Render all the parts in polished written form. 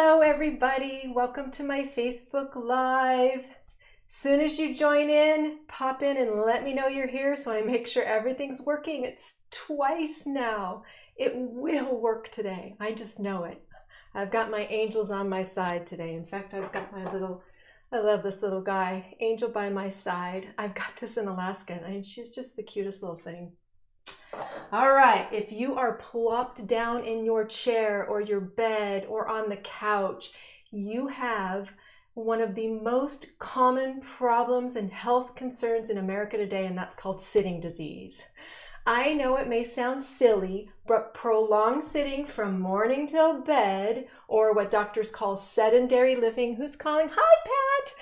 Hello everybody, welcome to my Facebook Live. Soon as you join in, pop in and let me know you're here so I make sure everything's working. It's twice now. It will work today, I just know it. I've got my angels on my side today. In fact, I've got my little, I love this little guy, Angel by my side. I've got this in Alaska and she's just the cutest little thing. All right, if you are plopped down in your chair or your bed or on the couch, you have one of the most common problems and health concerns in America today, and that's called sitting disease. I know it may sound silly, but prolonged sitting from morning till bed, or what doctors call sedentary living. Who's calling? Hi, Pat!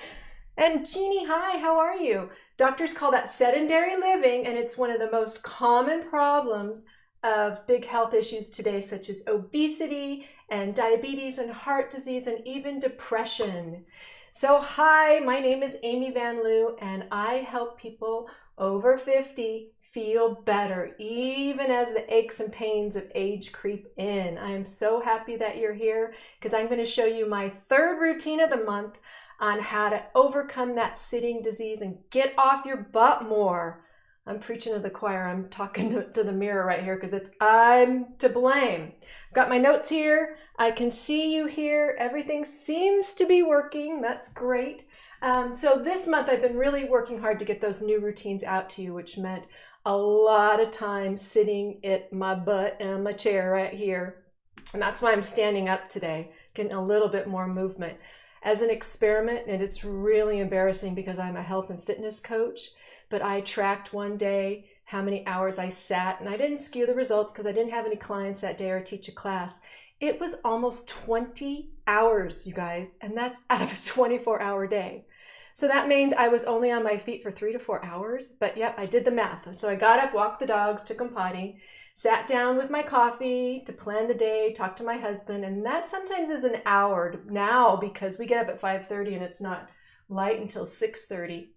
And Jeannie, hi, how are you? Doctors call that sedentary living, and it's one of the most common problems of big health issues today, such as obesity and diabetes and heart disease and even depression. So hi, my name is Amy Van Loo, and I help people over 50 feel better, even as the aches and pains of age creep in. I am so happy that you're here because I'm going to show you my third routine of the month on how to overcome that sitting disease and get off your butt more. I'm preaching to the choir. I'm talking to the mirror right here because I'm to blame. I've got my notes here. I can see you here. Everything seems to be working. That's great. So this month I've been really working hard to get those new routines out to you, which meant a lot of time sitting at my butt and my chair right here. And that's why I'm standing up today, getting a little bit more movement. As an experiment, and it's really embarrassing because I'm a health and fitness coach, but I tracked one day how many hours I sat, and I didn't skew the results because I didn't have any clients that day or teach a class. It was almost 20 hours, you guys, and that's out of a 24-hour day. So that means I was only on my feet for 3 to 4 hours, but yep, I did the math. So I got up, walked the dogs, took them potty, sat down with my coffee to plan the day, talk to my husband, and that sometimes is an hour now because we get up at 5:30 and it's not light until 6:30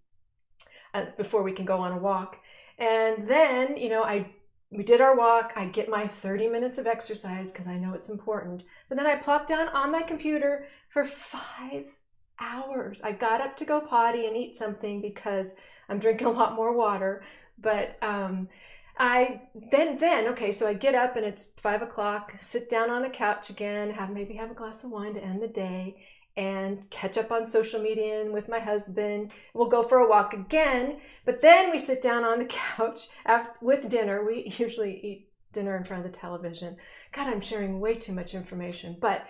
before we can go on a walk. And then, we did our walk. I get my 30 minutes of exercise because I know it's important. But then I plopped down on my computer for 5 hours. I got up to go potty and eat something because I'm drinking a lot more water, but okay, so I get up and it's 5 o'clock, sit down on the couch again, maybe have a glass of wine to end the day, and catch up on social media and with my husband. We'll go for a walk again, but then we sit down on the couch with dinner. We usually eat dinner in front of the television. God, I'm sharing way too much information, but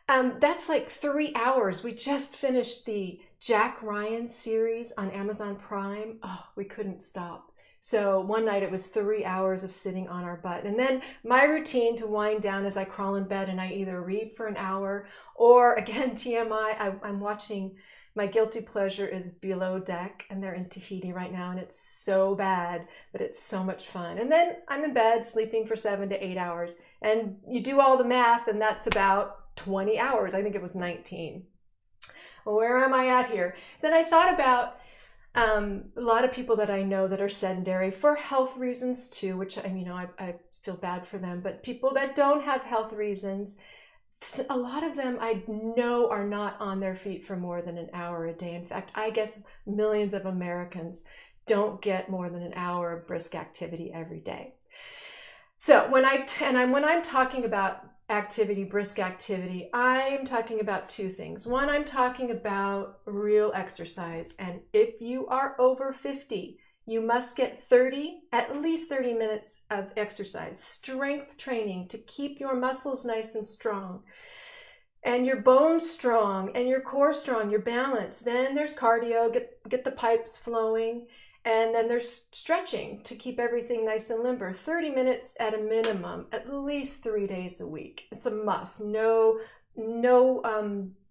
that's like 3 hours. We just finished the Jack Ryan series on Amazon Prime. Oh, we couldn't stop. So one night it was 3 hours of sitting on our butt. And then my routine to wind down is I crawl in bed and I either read for an hour or, again, TMI, I'm watching, my guilty pleasure is Below Deck, and they're in Tahiti right now, and it's so bad, but it's so much fun. And then I'm in bed sleeping for 7 to 8 hours. And you do all the math, and that's about 20 hours. I think it was 19. Well, where am I at here? Then I thought about a lot of people that I know that are sedentary for health reasons too, which I feel bad for them, but people that don't have health reasons, a lot of them I know are not on their feet for more than an hour a day. In fact, I guess millions of Americans don't get more than an hour of brisk activity every day. So when I'm talking about activity, brisk activity, I'm talking about two things. One, I'm talking about real exercise. And if you are over 50, you must get at least 30 minutes of exercise, strength training to keep your muscles nice and strong, and your bones strong, and your core strong, your balance. Then there's cardio, get the pipes flowing. And then there's stretching to keep everything nice and limber. 30 minutes at a minimum, at least 3 days a week. It's a must. No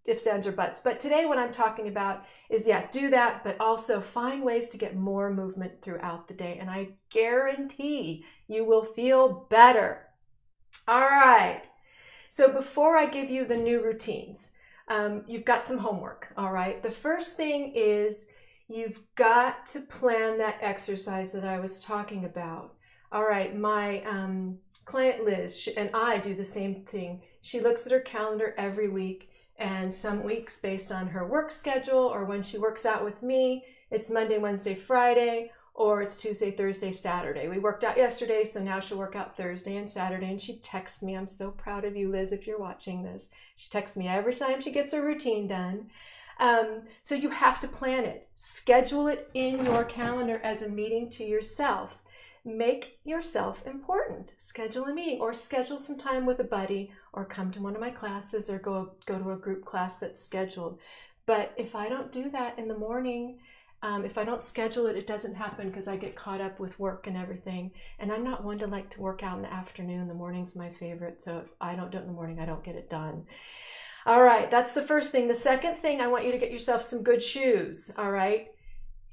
ifs, ands, or buts. But today what I'm talking about is, do that, but also find ways to get more movement throughout the day. And I guarantee you will feel better. All right. So before I give you the new routines, you've got some homework. All right. The first thing is, you've got to plan that exercise that I was talking about. All right, my client Liz and I do the same thing. She looks at her calendar every week, and some weeks based on her work schedule or when she works out with me, it's Monday, Wednesday, Friday, or it's Tuesday, Thursday, Saturday. We worked out yesterday, so now she'll work out Thursday and Saturday, and she texts me. I'm so proud of you, Liz, if you're watching this. She texts me every time she gets her routine done. So you have to plan it. Schedule it in your calendar as a meeting to yourself. Make yourself important. Schedule a meeting or schedule some time with a buddy or come to one of my classes or go to a group class that's scheduled. But if I don't do that in the morning, if I don't schedule it, it doesn't happen because I get caught up with work and everything. And I'm not one to like to work out in the afternoon. The morning's my favorite. So if I don't do it in the morning, I don't get it done. All right, that's the first thing. The second thing, I want you to get yourself some good shoes, all right?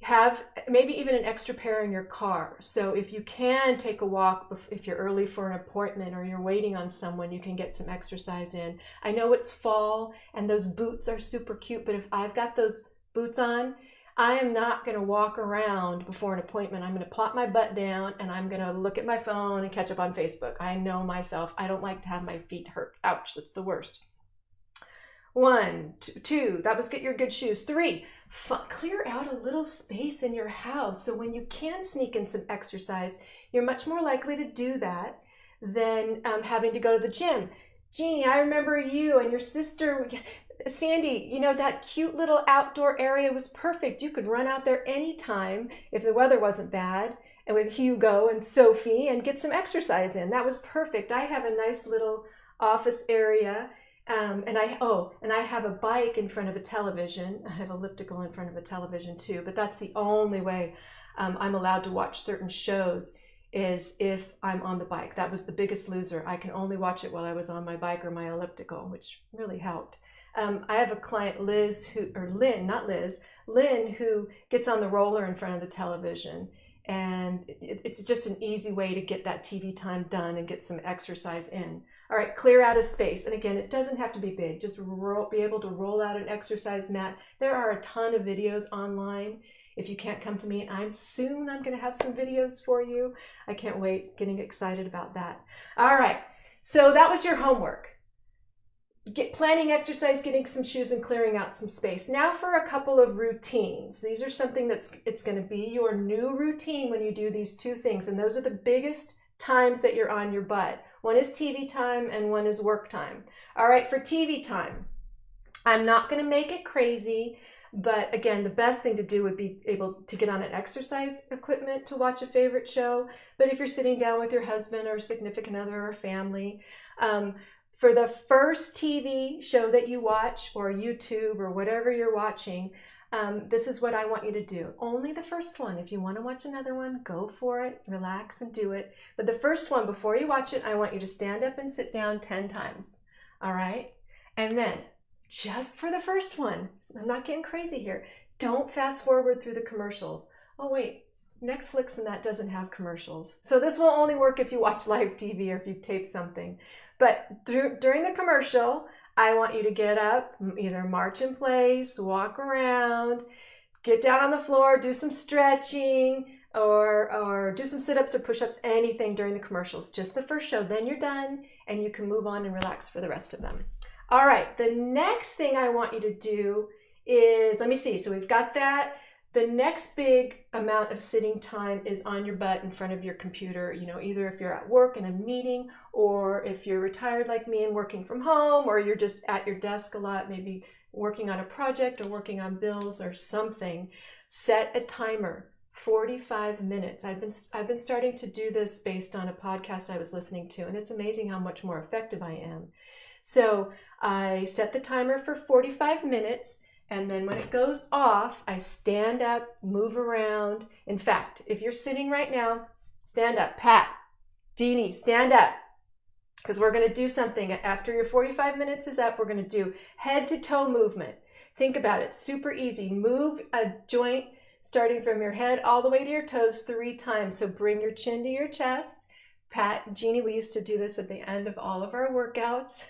Have maybe even an extra pair in your car. So if you can take a walk, if you're early for an appointment or you're waiting on someone, you can get some exercise in. I know it's fall and those boots are super cute, but if I've got those boots on, I am not going to walk around before an appointment. I'm going to plop my butt down and I'm going to look at my phone and catch up on Facebook. I know myself. I don't like to have my feet hurt. Ouch, that's the worst. 1, 2, that was get your good shoes. 3, clear out a little space in your house. So when you can sneak in some exercise, you're much more likely to do that than having to go to the gym. Jeannie, I remember you and your sister, Sandy, you know, that cute little outdoor area was perfect. You could run out there anytime if the weather wasn't bad, and with Hugo and Sophie, and get some exercise in. That was perfect. I have a nice little office area. And I have a bike in front of a television. I have elliptical in front of a television too, but that's the only way I'm allowed to watch certain shows is if I'm on the bike. That was the Biggest Loser. I can only watch it while I was on my bike or my elliptical, which really helped. I have a client, Lynn, who gets on the roller in front of the television. And it's just an easy way to get that TV time done and get some exercise in. All right, clear out a space. And again, it doesn't have to be big. Just be able to roll out an exercise mat. There are a ton of videos online. If you can't come to me, I'm going to have some videos for you. I can't wait, getting excited about that. All right, so that was your homework. Planning exercise, getting some shoes, and clearing out some space. Now for a couple of routines. These are something it's going to be your new routine when you do these two things. And those are the biggest times that you're on your butt. One is TV time and one is work time. All right, for TV time, I'm not going to make it crazy, but again, the best thing to do would be able to get on an exercise equipment to watch a favorite show. But if you're sitting down with your husband or significant other or family, for the first TV show that you watch or YouTube or whatever you're watching, this is what I want you to do. Only the first one. If you want to watch another one, go for it, relax and do it. But the first one, before you watch it, I want you to stand up and sit down 10 times. All right? And then, just for the first one, I'm not getting crazy here, don't fast forward through the commercials. Oh wait, Netflix and that doesn't have commercials. So this will only work if you watch live TV or if you tape something. But during the commercial, I want you to get up, either march in place, walk around, get down on the floor, do some stretching, or do some sit-ups or push-ups, anything during the commercials. Just the first show, then you're done, and you can move on and relax for the rest of them. All right, the next thing I want you to do is, let me see, so we've got that. The next big amount of sitting time is on your butt in front of your computer, you know, either if you're at work in a meeting or if you're retired like me and working from home, or you're just at your desk a lot, maybe working on a project or working on bills or something. Set a timer, 45 minutes. I've been starting to do this based on a podcast I was listening to, and it's amazing how much more effective I am. So I set the timer for 45 minutes. And then when it goes off, I stand up, move around. In fact, if you're sitting right now, stand up. Pat, Jeannie, stand up. Because we're going to do something. After your 45 minutes is up, we're going to do head to toe movement. Think about it. Super easy. Move a joint starting from your head all the way to your toes 3 times. So bring your chin to your chest. Pat, Jeannie, we used to do this at the end of all of our workouts.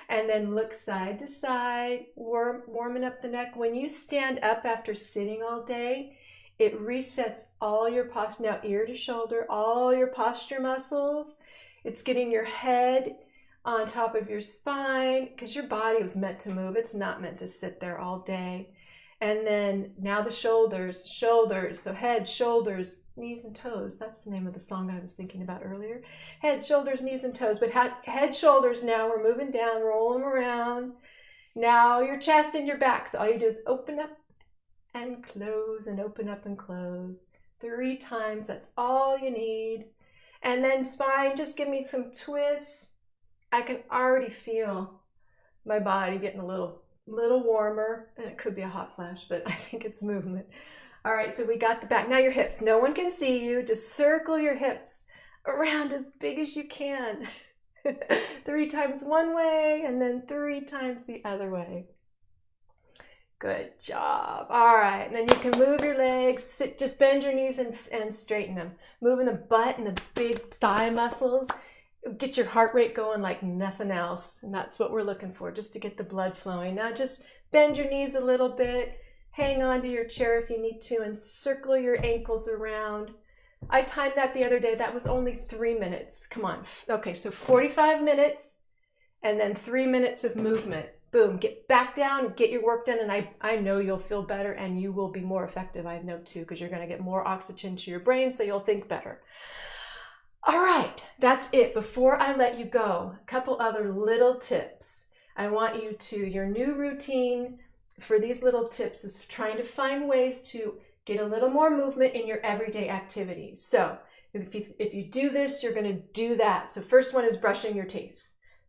And then look side to side, warming up the neck. When you stand up after sitting all day, it resets all your posture, now ear to shoulder, all your posture muscles. It's getting your head on top of your spine because your body was meant to move. It's not meant to sit there all day. And then now the shoulders. So head, shoulders, knees and toes. That's the name of the song I was thinking about earlier. Head, shoulders, knees and toes. But head, shoulders now. We're moving down, roll them around. Now your chest and your back. So all you do is open up and close and open up and close. 3 times. That's all you need. And then spine, just give me some twists. I can already feel my body getting a little warmer, and it could be a hot flash, but I think it's movement. All right, so we got the back. Now your hips. No one can see you. Just circle your hips around as big as you can. 3 times one way, and then 3 times the other way. Good job. All right, and then you can move your legs. Sit, just bend your knees and straighten them. Moving the butt and the big thigh muscles. Get your heart rate going like nothing else. And that's what we're looking for, just to get the blood flowing. Now just bend your knees a little bit. Hang on to your chair if you need to, and circle your ankles around. I timed that the other day. That was only 3 minutes. Come on. Okay, so 45 minutes and then 3 minutes of movement. Boom, get back down, get your work done, and I know you'll feel better and you will be more effective. I know too, because you're going to get more oxygen to your brain, so you'll think better. All right, that's it. Before I let you go, a couple other little tips. I want you to, your new routine for these little tips is trying to find ways to get a little more movement in your everyday activities. So if you do this, you're going to do that. So first one is brushing your teeth.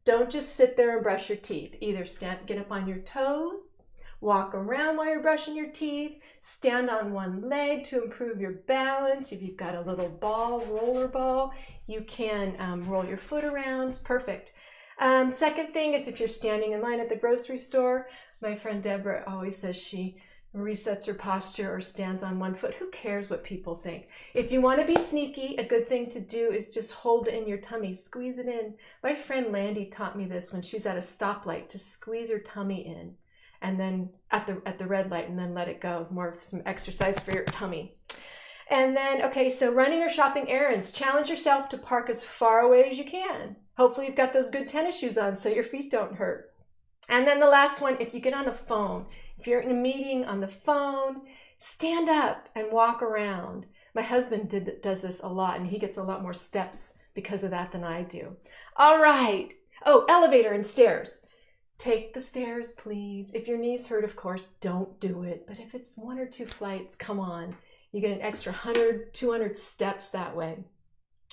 Don't just sit there and brush your teeth. Either get up on your toes, walk around while you're brushing your teeth, stand on one leg to improve your balance. If you've got a little ball, roller ball, you can roll your foot around. Perfect. Second thing is if you're standing in line at the grocery store, my friend Deborah always says she resets her posture or stands on one foot. Who cares what people think? If you want to be sneaky, a good thing to do is just hold it in your tummy, squeeze it in. My friend Landy taught me this when she's at a stoplight, to squeeze her tummy in, and then at the red light, and then let it go. More of some exercise for your tummy. And then, okay, so running or shopping errands. Challenge yourself to park as far away as you can. Hopefully you've got those good tennis shoes on so your feet don't hurt. And then the last one, if you get on a phone, if you're in a meeting on the phone, stand up and walk around. My husband does this a lot, and he gets a lot more steps because of that than I do. All right. Oh, elevator and stairs. Take the stairs, please. If your knees hurt, of course, don't do it. But if it's 1 or 2 flights, come on. You get an extra 100, 200 steps that way.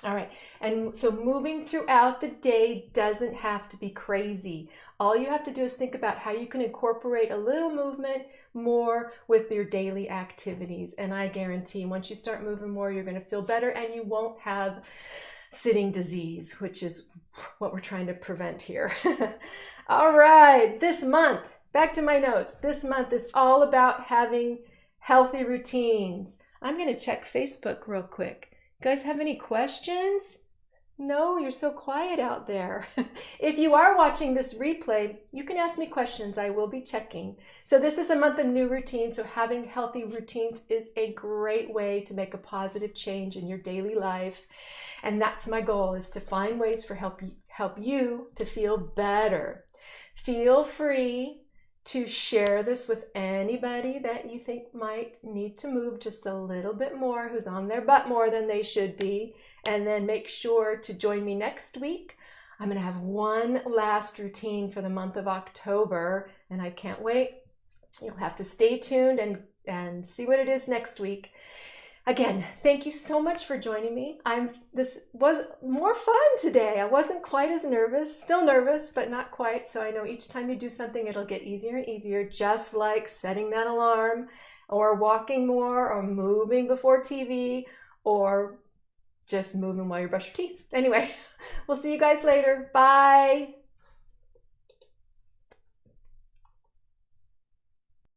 All right, and so moving throughout the day doesn't have to be crazy. All you have to do is think about how you can incorporate a little movement more with your daily activities. And I guarantee once you start moving more, you're going to feel better, and you won't have sitting disease, which is what we're trying to prevent here. All right, this month, back to my notes. This month is all about having healthy routines. I'm going to check Facebook real quick. You guys have any questions? No, you're so quiet out there. If you are watching this replay, you can ask me questions. I will be checking. So this is a month of new routines. So having healthy routines is a great way to make a positive change in your daily life. And that's my goal, is to find ways for help you to feel better. Feel free to share this with anybody that you think might need to move just a little bit more, who's on their butt more than they should be. And then make sure to join me next week. I'm going to have one last routine for the month of October, and I can't wait. You'll have to stay tuned and see what it is next week. Again, thank you so much for joining me. This was more fun today. I wasn't quite as nervous, still nervous, but not quite. So I know each time you do something, it'll get easier and easier, just like setting that alarm, or walking more, or moving before TV, or just moving while you brush your teeth. Anyway, we'll see you guys later. Bye.